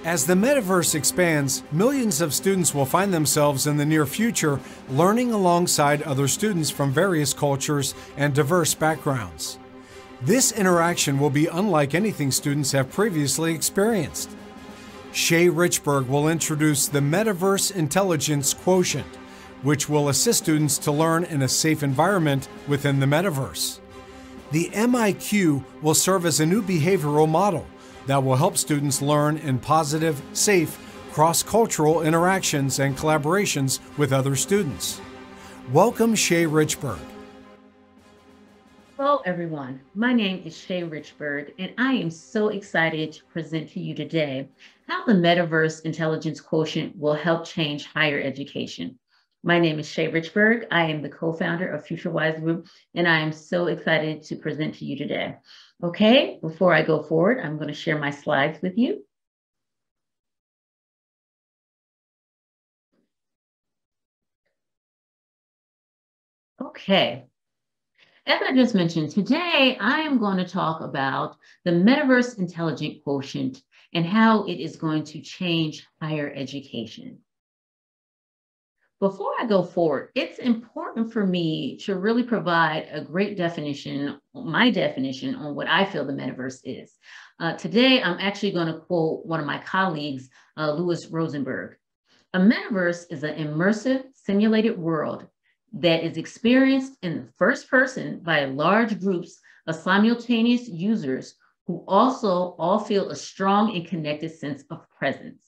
As the metaverse expands, millions of students will find themselves in the near future learning alongside other students from various cultures and diverse backgrounds. This interaction will be unlike anything students have previously experienced. Shea Richburg will introduce the Metaverse Intelligence Quotient, which will assist students to learn in a safe environment within the metaverse. The MIQ will serve as a new behavioral model that will help students learn in positive, safe, cross-cultural interactions and collaborations with other students. Welcome, Shea Richburg. Hello, everyone. My name is Shea Richburg, and I am so excited to present to you today how the Metaverse Intelligence Quotient will help change higher education. My name is Shea Richburg. I am the co-founder of FutureWise Group, and I am so excited to present to you today. Okay, before I go forward, I'm going to share my slides with you. Okay, as I just mentioned, today I am going to talk about the Metaverse Intelligence Quotient and how it is going to change higher education. Before I go forward, it's important for me to really provide a great definition, my definition on what I feel the metaverse is. Today, I'm actually going to quote one of my colleagues, Louis Rosenberg. A metaverse is an immersive, simulated world that is experienced in the first person by large groups of simultaneous users who also all feel a strong and connected sense of presence.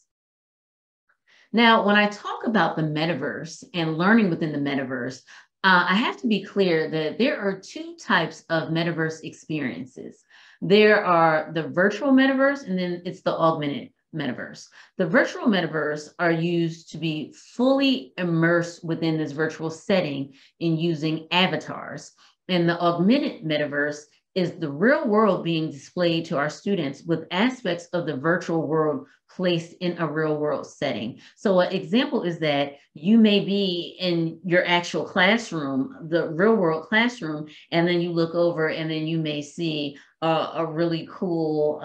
Now, when I talk about the metaverse and learning within the metaverse, I have to be clear that there are two types of metaverse experiences. There are the virtual metaverse, and then it's the augmented metaverse. The virtual metaverse are used to be fully immersed within this virtual setting in using avatars. And the augmented metaverse is the real world being displayed to our students with aspects of the virtual world placed in a real world setting. So an example is that you may be in your actual classroom, the real world classroom, and then you look over and then you may see a really cool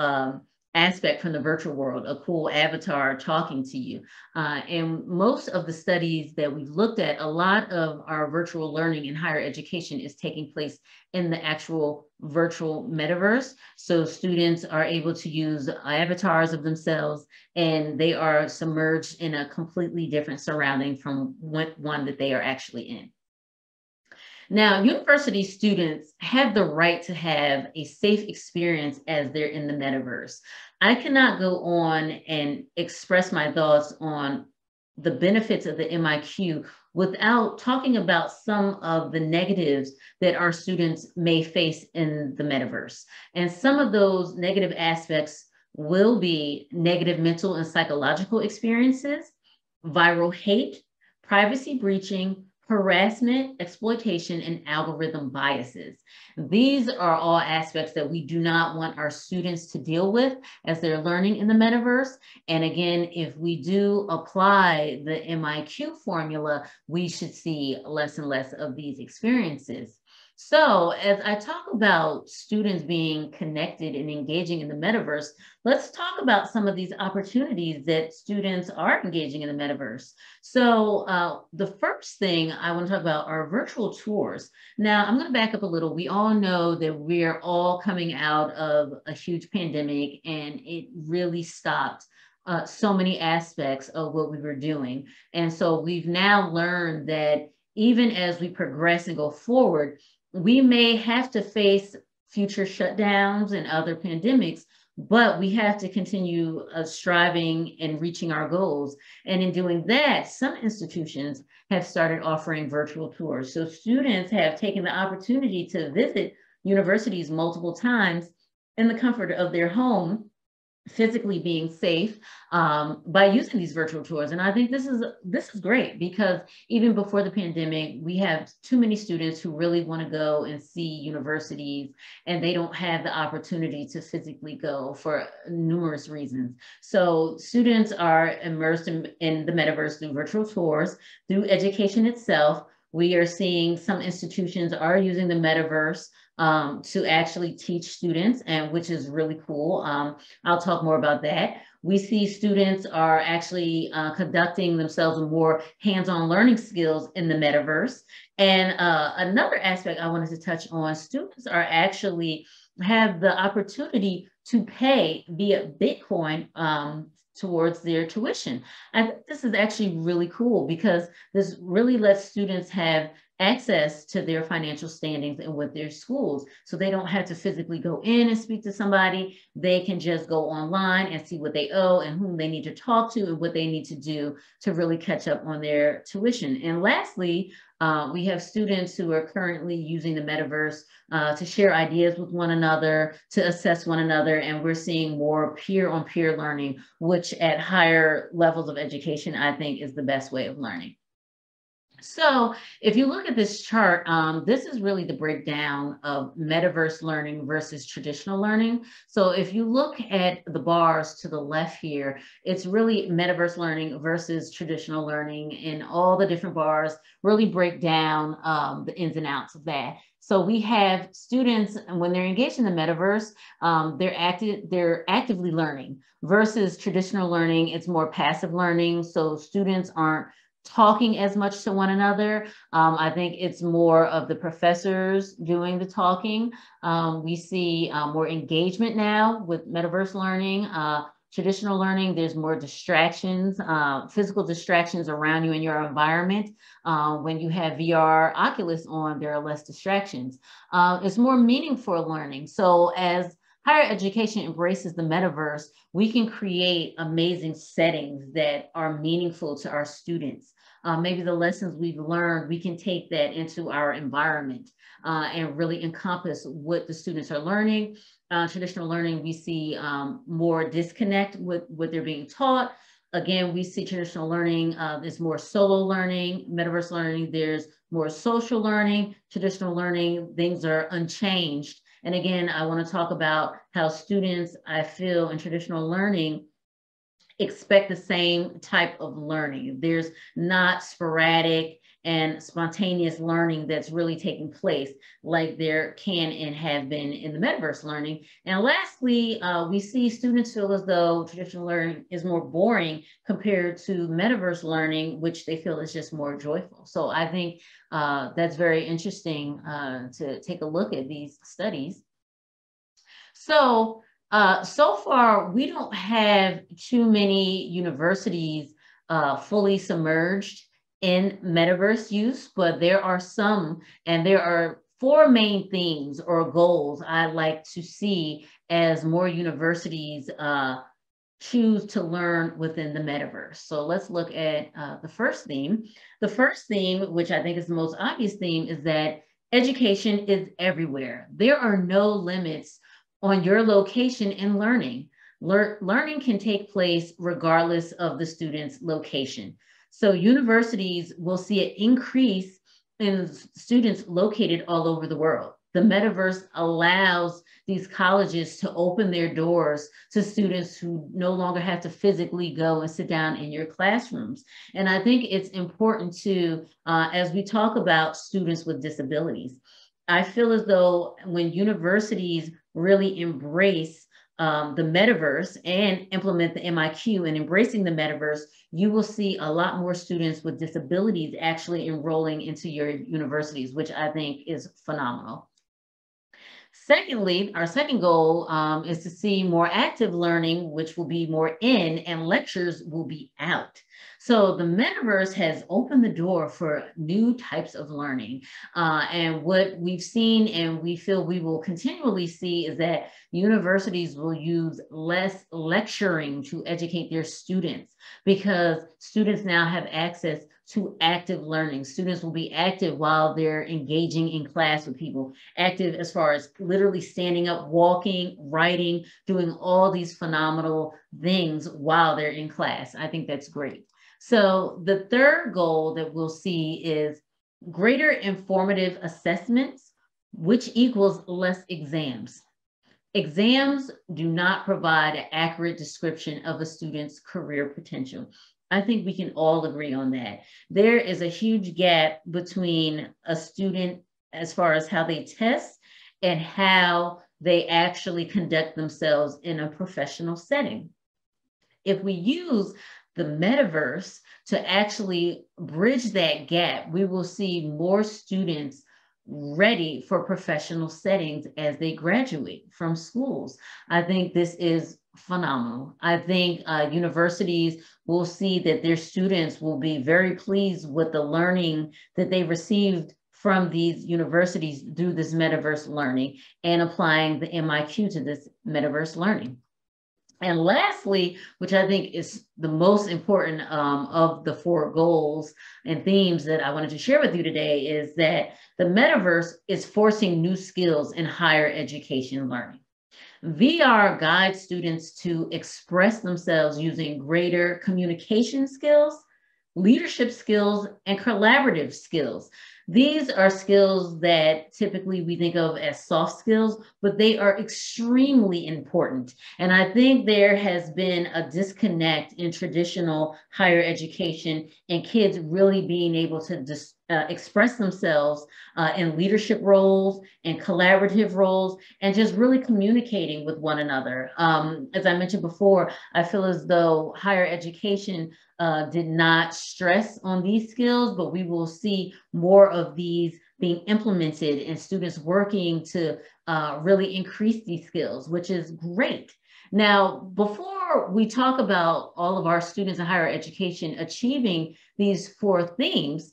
aspect from the virtual world, a cool avatar talking to you. And most of the studies that we've looked at, a lot of our virtual learning in higher education is taking place in the actual virtual metaverse. So students are able to use avatars of themselves, and they are submerged in a completely different surrounding from one that they are actually in. Now, university students have the right to have a safe experience as they're in the metaverse. I cannot go on and express my thoughts on the benefits of the MIQ without talking about some of the negatives that our students may face in the metaverse. And some of those negative aspects will be negative mental and psychological experiences, viral hate, privacy breaching, harassment, exploitation, and algorithm biases. These are all aspects that we do not want our students to deal with as they're learning in the metaverse. And again, if we do apply the MIQ formula, we should see less and less of these experiences. So as I talk about students being connected and engaging in the metaverse, let's talk about some of these opportunities that students are engaging in the metaverse. So the first thing I want to talk about are virtual tours. Now, I'm going to back up a little. We all know that we're all coming out of a huge pandemic, and it really stopped so many aspects of what we were doing. And so we've now learned that even as we progress and go forward, we may have to face future shutdowns and other pandemics, but we have to continue striving and reaching our goals. And in doing that, some institutions have started offering virtual tours. So students have taken the opportunity to visit universities multiple times in the comfort of their home physically being safe by using these virtual tours. And I think this is great, because even before the pandemic, we have too many students who really want to go and see universities, and they don't have the opportunity to physically go for numerous reasons. So students are immersed in the metaverse through virtual tours, through education itself. We are seeing some institutions are using the metaverse to actually teach students, and which is really cool. I'll talk more about that. We see students are actually conducting themselves in more hands-on learning skills in the metaverse. And another aspect I wanted to touch on, students are actually have the opportunity to pay via Bitcoin towards their tuition. And this is actually really cool, because this really lets students have access to their financial standings and with their schools. So they don't have to physically go in and speak to somebody. They can just go online and see what they owe and whom they need to talk to and what they need to do to really catch up on their tuition. And lastly, we have students who are currently using the metaverse to share ideas with one another, to assess one another, and we're seeing more peer-on-peer learning, which at higher levels of education, I think is the best way of learning. So if you look at this chart, this is really the breakdown of metaverse learning versus traditional learning. So if you look at the bars to the left here, it's really metaverse learning versus traditional learning, and all the different bars really break down the ins and outs of that. So we have students, when they're engaged in the metaverse, they're actively learning, versus traditional learning. It's more passive learning. So students aren't talking as much to one another. I think it's more of the professors doing the talking. We see more engagement now with metaverse learning. Traditional learning, there's more distractions, physical distractions around you in your environment. When you have VR Oculus on, there are less distractions. It's more meaningful learning. So as higher education embraces the metaverse, we can create amazing settings that are meaningful to our students. Maybe the lessons we've learned, we can take that into our environment and really encompass what the students are learning. Traditional learning, we see more disconnect with what they're being taught. Again, we see traditional learning, there's more solo learning. Metaverse learning, there's more social learning. Traditional learning, things are unchanged. And again, I want to talk about how students, I feel, in traditional learning expect the same type of learning. There's not sporadic and spontaneous learning that's really taking place like there can and have been in the metaverse learning. And lastly, we see students feel as though traditional learning is more boring compared to metaverse learning, which they feel is just more joyful. So I think that's very interesting to take a look at these studies. So so far, we don't have too many universities fully submerged in metaverse use, but there are some, and there are four main themes or goals I'd like to see as more universities choose to learn within the metaverse. So let's look at the first theme. The first theme, which I think is the most obvious theme, is that education is everywhere. There are no limits on your location in learning. Learning can take place regardless of the student's location. So universities will see an increase in students located all over the world. The metaverse allows these colleges to open their doors to students who no longer have to physically go and sit down in your classrooms. And I think it's important to, as we talk about students with disabilities, I feel as though when universities really embrace the metaverse and implement the MIQ and embracing the metaverse, you will see a lot more students with disabilities actually enrolling into your universities, which I think is phenomenal. Secondly, our second goal is to see more active learning, which will be more in, and lectures will be out. So the metaverse has opened the door for new types of learning. And what we've seen and we feel we will continually see is that universities will use less lecturing to educate their students because students now have access to active learning. Students will be active while they're engaging in class with people, active as far as literally standing up, walking, writing, doing all these phenomenal things while they're in class. I think that's great. So the third goal that we'll see is greater informative assessments, which equals less exams. Exams do not provide an accurate description of a student's career potential. I think we can all agree on that. There is a huge gap between a student as far as how they test and how they actually conduct themselves in a professional setting. If we use the metaverse to actually bridge that gap, we will see more students ready for professional settings as they graduate from schools. I think this is phenomenal. I think universities will see that their students will be very pleased with the learning that they received from these universities through this metaverse learning and applying the MIQ to this metaverse learning. And lastly, which I think is the most important of the four goals and themes that I wanted to share with you today, is that the metaverse is forcing new skills in higher education learning. VR guides students to express themselves using greater communication skills, leadership skills, and collaborative skills. These are skills that typically we think of as soft skills, but they are extremely important. And I think there has been a disconnect in traditional higher education and kids really being able to express themselves in leadership roles and collaborative roles and just really communicating with one another. As I mentioned before, I feel as though higher education did not stress on these skills, but we will see more of these being implemented and students working to really increase these skills, which is great. Now, before we talk about all of our students in higher education achieving these four themes,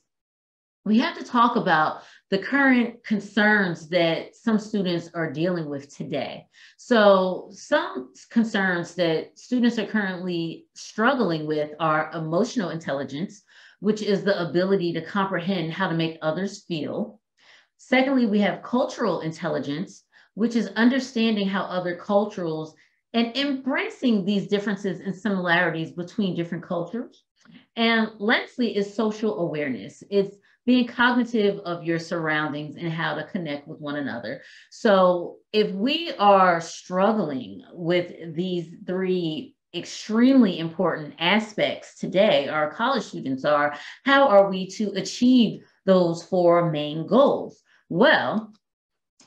we have to talk about the current concerns that some students are dealing with today. So some concerns that students are currently struggling with are emotional intelligence, which is the ability to comprehend how to make others feel. Secondly, we have cultural intelligence, which is understanding how other cultures and embracing these differences and similarities between different cultures. And lastly is social awareness. It's being cognitive of your surroundings and how to connect with one another. So if we are struggling with these three extremely important aspects today, our college students are, how are we to achieve those four main goals? Well,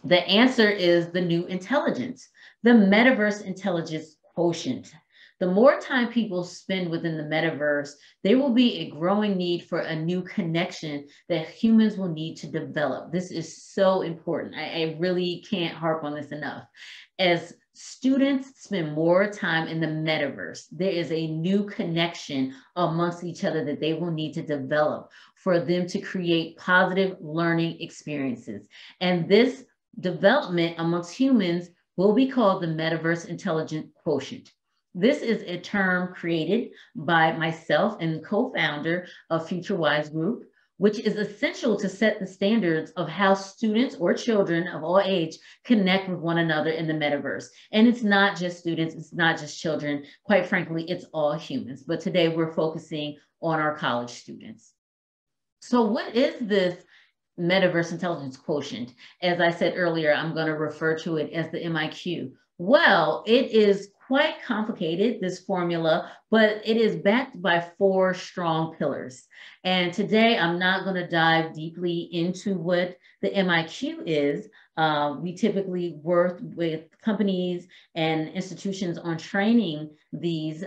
the answer is the new intelligence, the Metaverse Intelligence Quotient. The more time people spend within the metaverse, there will be a growing need for a new connection that humans will need to develop. This is so important. I really can't harp on this enough. As students spend more time in the metaverse, there is a new connection amongst each other that they will need to develop for them to create positive learning experiences. And this development amongst humans will be called the Metaverse Intelligence Quotient. This is a term created by myself and co-founder of FutureWise Group, which is essential to set the standards of how students or children of all age connect with one another in the metaverse. And it's not just students, it's not just children. Quite frankly, it's all humans. But today we're focusing on our college students. So what is this Metaverse Intelligence Quotient? As I said earlier, I'm going to refer to it as the MIQ. Well, it is quite complicated, this formula, but it is backed by four strong pillars. And today I'm not going to dive deeply into what the MIQ is. We typically work with companies and institutions on training these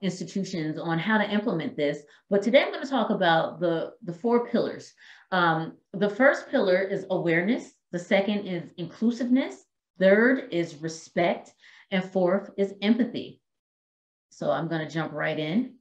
institutions on how to implement this. But today I'm going to talk about the four pillars. The first pillar is awareness. The second is inclusiveness. Third is respect. And fourth is empathy. So I'm going to jump right in.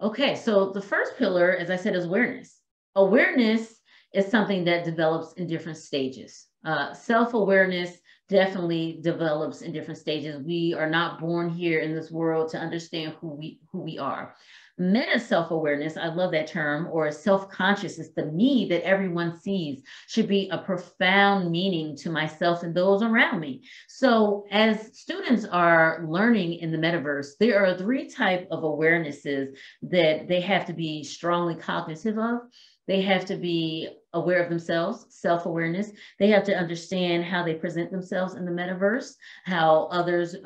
Okay, so the first pillar, as I said, is awareness. Awareness is something that develops in different stages. Self-awareness definitely develops in different stages. We are not born here in this world to understand who we are. Meta self-awareness, I love that term, or self-conscious is the me that everyone sees, should be a profound meaning to myself and those around me. So as students are learning in the metaverse, there are three types of awarenesses that they have to be strongly cognitive of. They have to be aware of themselves, self-awareness. They have to understand how they present themselves in the metaverse, how others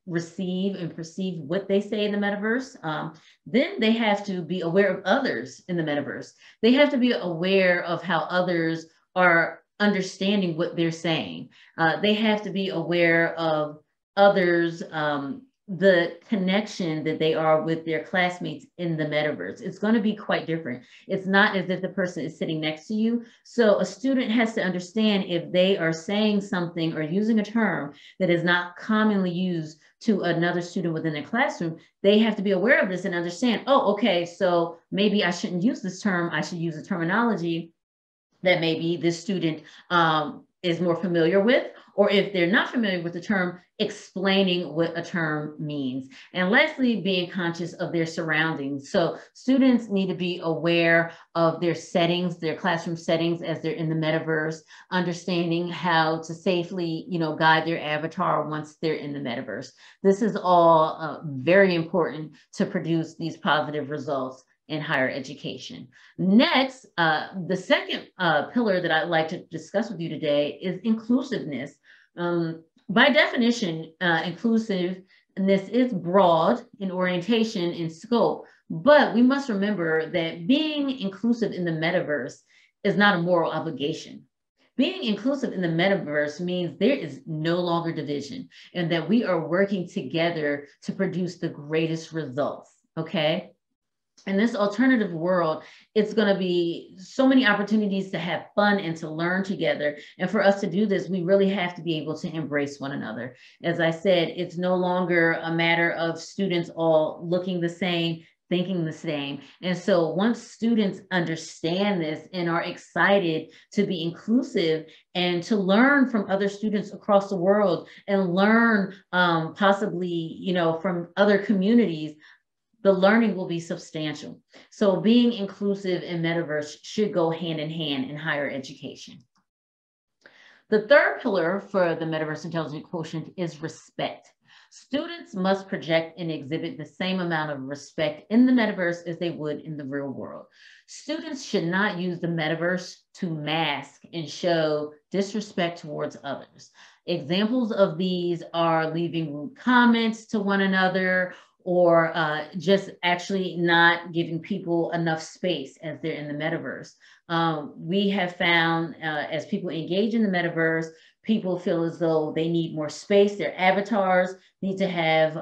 receive and perceive what they say in the metaverse. Then they have to be aware of others in the metaverse. They have to be aware of how others are understanding what they're saying. They have to be aware of others, the connection that they are with their classmates in the metaverse. It's going to be quite different. It's not as if the person is sitting next to you. So a student has to understand if they are saying something or using a term that is not commonly used to another student within their classroom, they have to be aware of this and understand, oh, okay, so maybe I shouldn't use this term. I should use a terminology that maybe this student is more familiar with, or if they're not familiar with the term, explaining what a term means. And lastly, being conscious of their surroundings. So students need to be aware of their settings, their classroom settings as they're in the metaverse, understanding how to safely, guide their avatar once they're in the metaverse. This is all very important to produce these positive results in higher education. Next, the second pillar that I'd like to discuss with you today is inclusiveness. By definition, inclusiveness is broad in orientation and scope, but we must remember that being inclusive in the metaverse is not a moral obligation. Being inclusive in the metaverse means there is no longer division and that we are working together to produce the greatest results, okay? In this alternative world, it's going to be so many opportunities to have fun and to learn together. And for us to do this, we really have to be able to embrace one another. As I said, it's no longer a matter of students all looking the same, thinking the same. And so once students understand this and are excited to be inclusive and to learn from other students across the world and learn possibly, from other communities, the learning will be substantial. So being inclusive in metaverse should go hand in hand in higher education. The third pillar for the Metaverse Intelligence Quotient is respect. Students must project and exhibit the same amount of respect in the metaverse as they would in the real world. Students should not use the metaverse to mask and show disrespect towards others. Examples of these are leaving rude comments to one another, or just actually not giving people enough space as they're in the metaverse. We have found as people engage in the metaverse, people feel as though they need more space. Their avatars need to have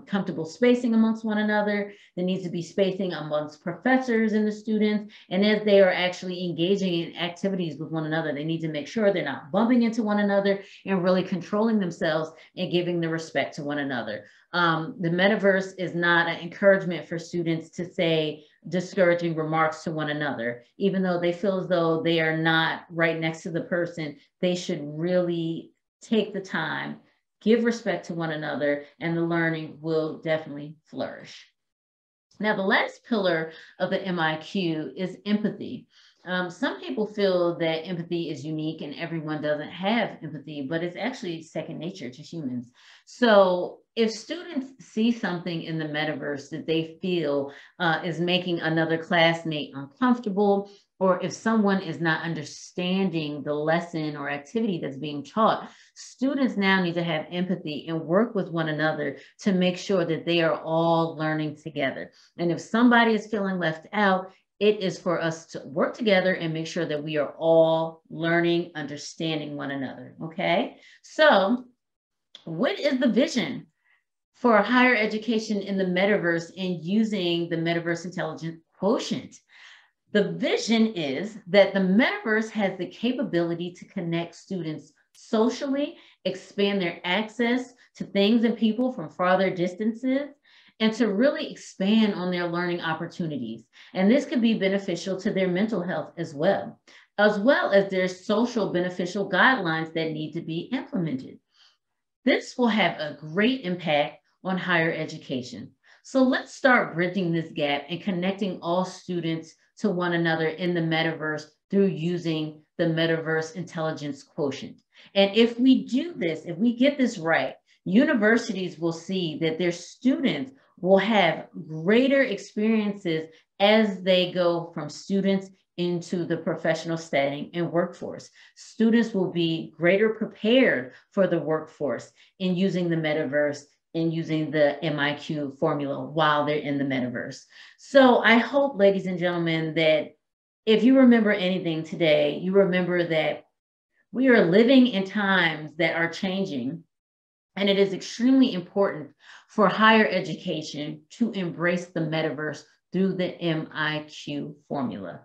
comfortable spacing amongst one another. There needs to be spacing amongst professors and the students. And as they are actually engaging in activities with one another, they need to make sure they're not bumping into one another and really controlling themselves and giving the respect to one another. The metaverse is not an encouragement for students to say discouraging remarks to one another. Even though they feel as though they are not right next to the person, they should really take the time, give respect to one another, and the learning will definitely flourish. Now, the last pillar of the MIQ is empathy. Some people feel that empathy is unique and everyone doesn't have empathy, but it's actually second nature to humans. So if students see something in the metaverse that they feel is making another classmate uncomfortable, or if someone is not understanding the lesson or activity that's being taught, students now need to have empathy and work with one another to make sure that they are all learning together. And if somebody is feeling left out, it is for us to work together and make sure that we are all learning, understanding one another, okay? So what is the vision for higher education in the metaverse and using the Metaverse Intelligence Quotient? The vision is that the metaverse has the capability to connect students socially, expand their access to things and people from farther distances, and to really expand on their learning opportunities. And this could be beneficial to their mental health as well as their social beneficial guidelines that need to be implemented. This will have a great impact on higher education. So let's start bridging this gap and connecting all students to one another in the metaverse through using the Metaverse Intelligence Quotient. And if we do this, if we get this right, universities will see that their students will have greater experiences as they go from students into the professional setting and workforce. Students will be greater prepared for the workforce in using the metaverse and using the MIQ formula while they're in the metaverse. So I hope, ladies and gentlemen, that if you remember anything today, you remember that we are living in times that are changing, and it is extremely important for higher education to embrace the metaverse through the MIQ formula.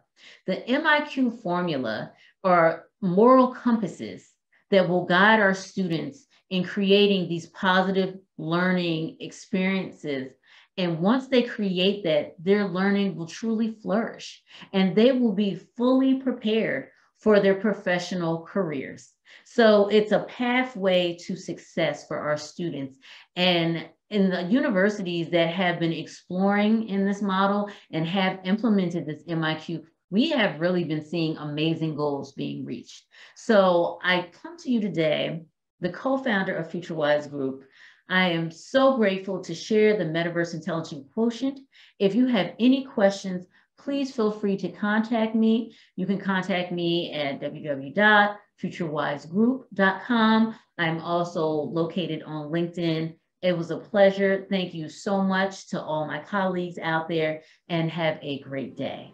The MIQ formula are moral compasses that will guide our students in creating these positive learning experiences. And once they create that, their learning will truly flourish and they will be fully prepared for their professional careers. So it's a pathway to success for our students. And in the universities that have been exploring in this model and have implemented this MIQ, we have really been seeing amazing goals being reached. So I come to you today, the co-founder of FutureWise Group. I am so grateful to share the Metaverse Intelligence Quotient. If you have any questions, please feel free to contact me. You can contact me at www.futurewisegroup.com. I'm also located on LinkedIn. It was a pleasure. Thank you so much to all my colleagues out there, and have a great day.